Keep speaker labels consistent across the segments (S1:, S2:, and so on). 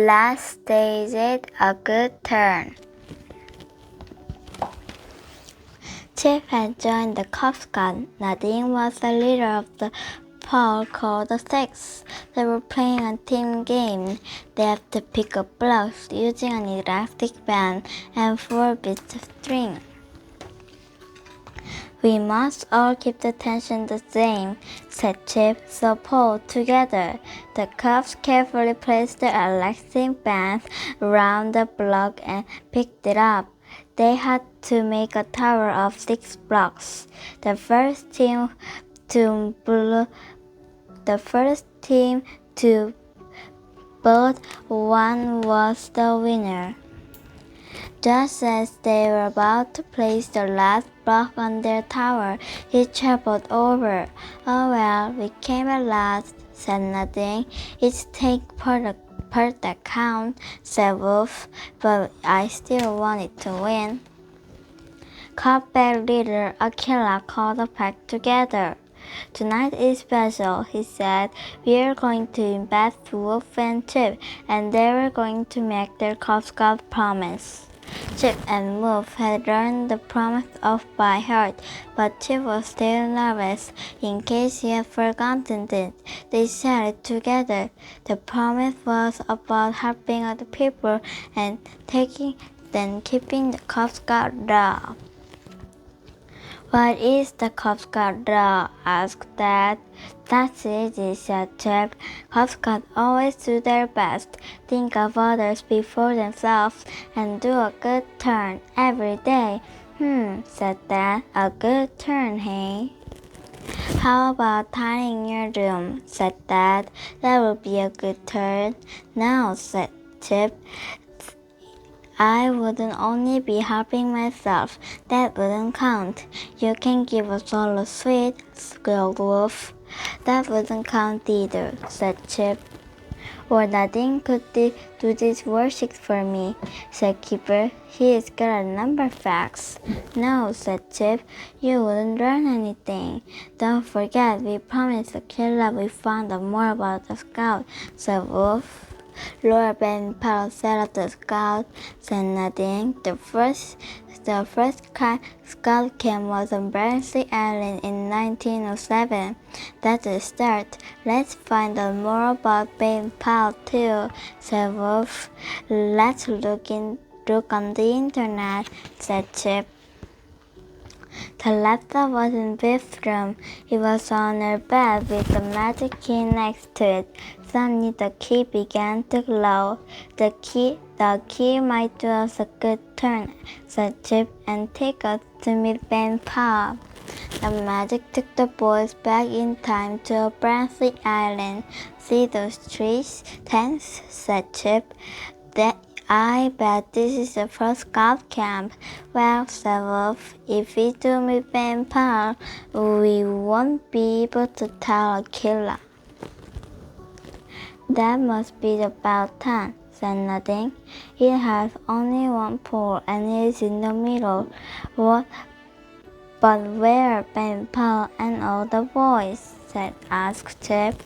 S1: Last staged a good turn. Chip had joined the Cub Scout. Nadine was the leader of the paw called the Six. They were playing a team game. They had to pick up blocks using an elastic band and 4 bits of string. We must all keep the tension the same, said Chip, so pull together. The cubs carefully placed the elastic bands around the block and picked it up. They had to make a tower of 6 blocks. The first team to build one was the winner. Just as they were about to place the last block on their tower, he toppled over. Oh well, we came at last, said Nadine. It's take part that count, said Wolf, but I still wanted to win. Cubback leader Aquila called the pack together. Tonight is special, he said. We are going to invite Wolf and Chip, and they were going to make their Cub Scout promise. Chip and Wolf had learned the promise off by heart, but Chip was still nervous in case he had forgotten it. They said it together. The promise was about helping other people and keeping the Cub Scout law. What is the Cub Scout law? Asked Dad. That's easy, said Chip. Cub Scouts always do their best, think of others before themselves, and do a good turn every day. Said Dad. A good turn, hey? How about tidying your room? Said Dad. That would be a good turn. No, said Chip. I wouldn't only be helping myself. That wouldn't count. You can give us all a sweet, squealed Wolf. That wouldn't count either, said Chip. Or Nadine could do this worksheet for me, said Keeper. He is good at number facts. No, said Chip. You wouldn't learn anything. Don't forget, we promised Aquila we found out more about the scout, said Wolf. Laura Ben Powell set up the scout, said Nadine. The first scout camp was on Bernsley Island in 1907. That's a start. Let's find out more about Ben Powell too, said Wolf. Let's look on the internet, said Chip. The laptop was in Biff's room. It was on her bed with the magic key next to it. Suddenly the key began to glow. The key might do us a good turn, said Chip, and take us to meet Ben Powell. The magic took the boys back in time to Bernsley Island. See those trees? Thanks, said Chip. I bet this is the first scout camp. Well, said Wolf, if we do meet Ben Powell, we won't be able to tell Aquila. That must be about time, said Nadine. It has only one pole and it is in the middle. But where are Ben Powell and all the boys? asked Chip.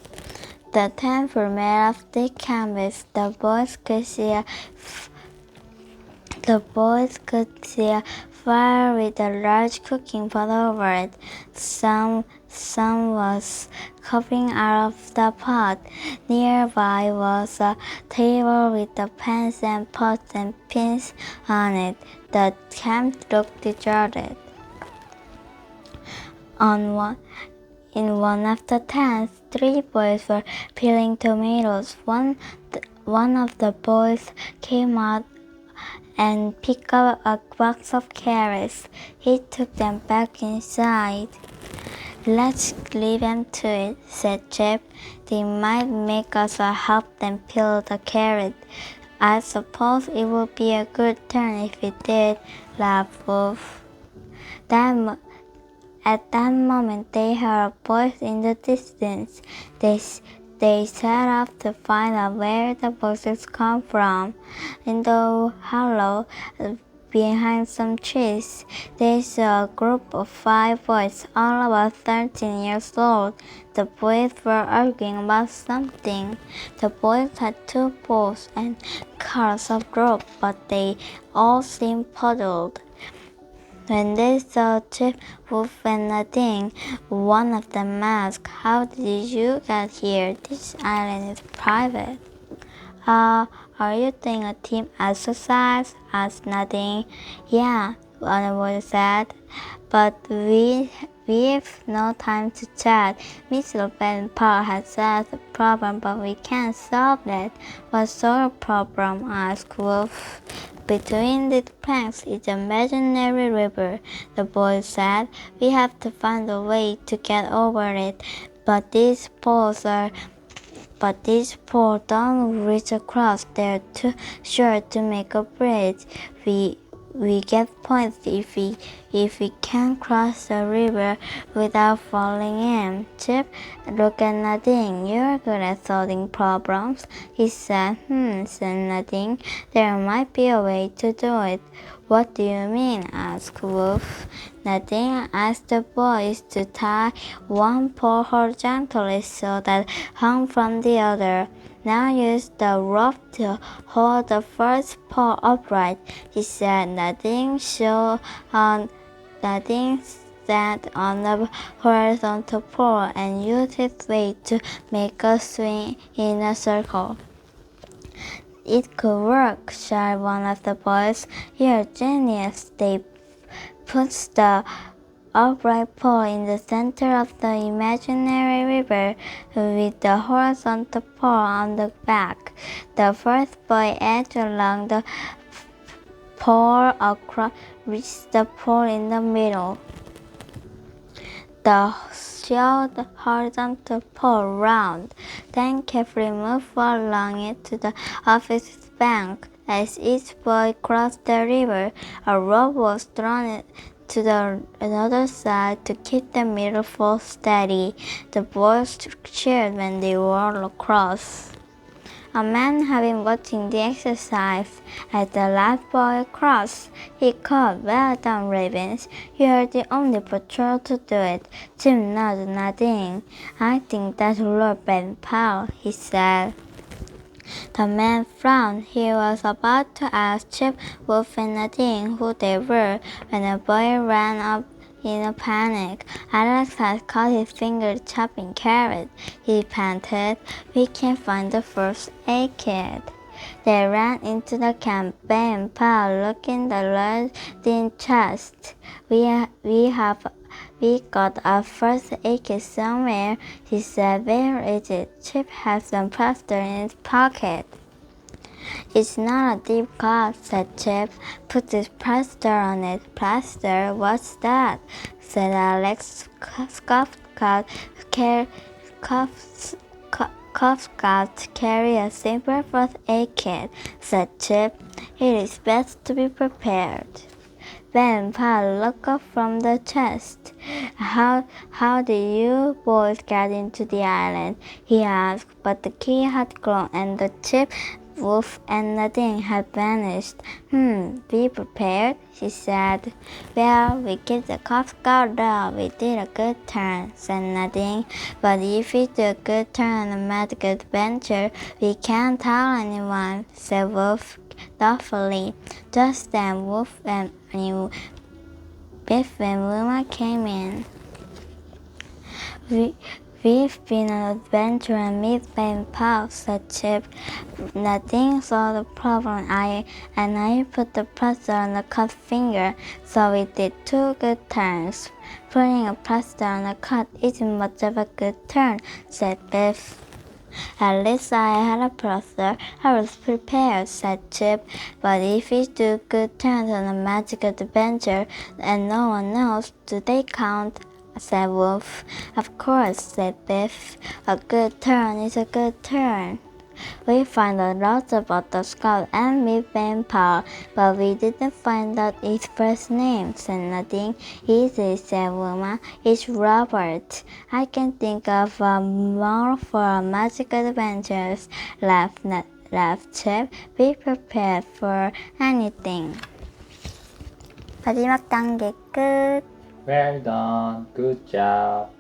S1: The tents were made of thick canvas. The boys could see a fire with a large cooking pot over it. Some was coming out of the pot. Nearby was a table with the pans and pots and pins on it. The camp looked deserted. In one of the tents, 3 boys were peeling tomatoes. One of the boys came out and picked up a box of carrots. He took them back inside. Let's leave them to it, said Chip. They might make us help them peel the carrot. I suppose it would be a good turn if it did, laughed Wolf. At that moment they heard a voice in the distance. They set off to find out where the voices come from. In the hollow behind some trees, they saw a group of 5 boys, all about 13 years old. The boys were arguing about something. The boys had 2 poles and cars of rope, but they all seemed puzzled. When they saw Chip, Wolf, and Nadine, one of them asked, "How did you get here? This island is private." Are you doing a team exercise?" asked Nadine. "Yeah," one boy said, "but we've no time to chat. Mr. Ben Paul has solved the problem, but we can't solve it." "What sort of problem?" asked Wolf. "Between the planks is an imaginary river," the boy said. "We have to find a way to get over it, but these poles don't reach across. They're too short to make a bridge. We get points if we can cross the river without falling in." Chip looked at Nadine. "You're good at solving problems," he said. Said Nadine. "There might be a way to do it." "What do you mean?" asked Wolf. Nadine asked the boys to tie one pole horizontally so that hung from the other. "Now use the rope to hold the first pole upright," he said. Nadine sat on the horizontal pole and used its weight to make a swing in a circle. "It could work," shouted one of the boys. "You're a genius." They put the upright pole in the center of the imaginary river with the horizontal pole on the back. The first boy edged along the pole across, reached the pole in the middle. The showed horizontal pole round, then carefully moved along it to the opposite bank. As each boy crossed the river, a rope was thrown to the other side to keep the middle pole steady. The boys cheered when they rolled across. A man had been watching the exercise. As the last boy crossed, he called, "Well done, Ravens. You are the only patrol to do it." Jim nodded Nadine. "I think that's Lord Ben Powell," he said. The man frowned. He was about to ask Chip, Wolf, and Nadine who they were when a boy ran up in a panic. "Alex has caught his finger chopping carrot," he panted. "We can't find the first aid kit." They ran into the camp. Ben Powell looked in the lead-in chest. We got a first aid kit somewhere," he said. "Where is it?" Chip had some plaster in his pocket. "It's not a deep cut," said Chip. "Put this plaster on it." "Plaster? What's that?" said Alex. Cuff Scouts carry a simple first aid kit," said Chip. "It is best to be prepared." Ben Powell looked up from the chest. How did you boys get into the island?" he asked, but the key had gone and the Chip, Wolf, and Nadine had vanished. Be prepared," she said. "Well, we gave the Cub Scout up. We did a good turn," said Nadine. "But if we do a good turn on a magic adventure, we can't tell anyone," said Wolf thoughtfully. Just then, Biff and Wilma came in. We've been on an adventure and meet Ben Powell," said Chip. "Nadine saw the problem and I put the plaster on the cut finger, so we did 2 good turns." "Putting a plaster on a cut isn't much of a good turn," said Biff. "At least I had a plaster. I was prepared," said Chip. "But if we do good turns on a magic adventure and no one knows, do they count?" said Wolf. "Of course," said Biff. "A good turn is a good turn." "We found out lots about the Scout and Miss Ben Powell, but we didn't find out his first name," said Nadine. "Easy," said Wilma. "It's Robert." "I can think of more for our magic adventures," laughed Chip. "Be prepared for anything." 마지막 단계 끝.
S2: Well done. Good job.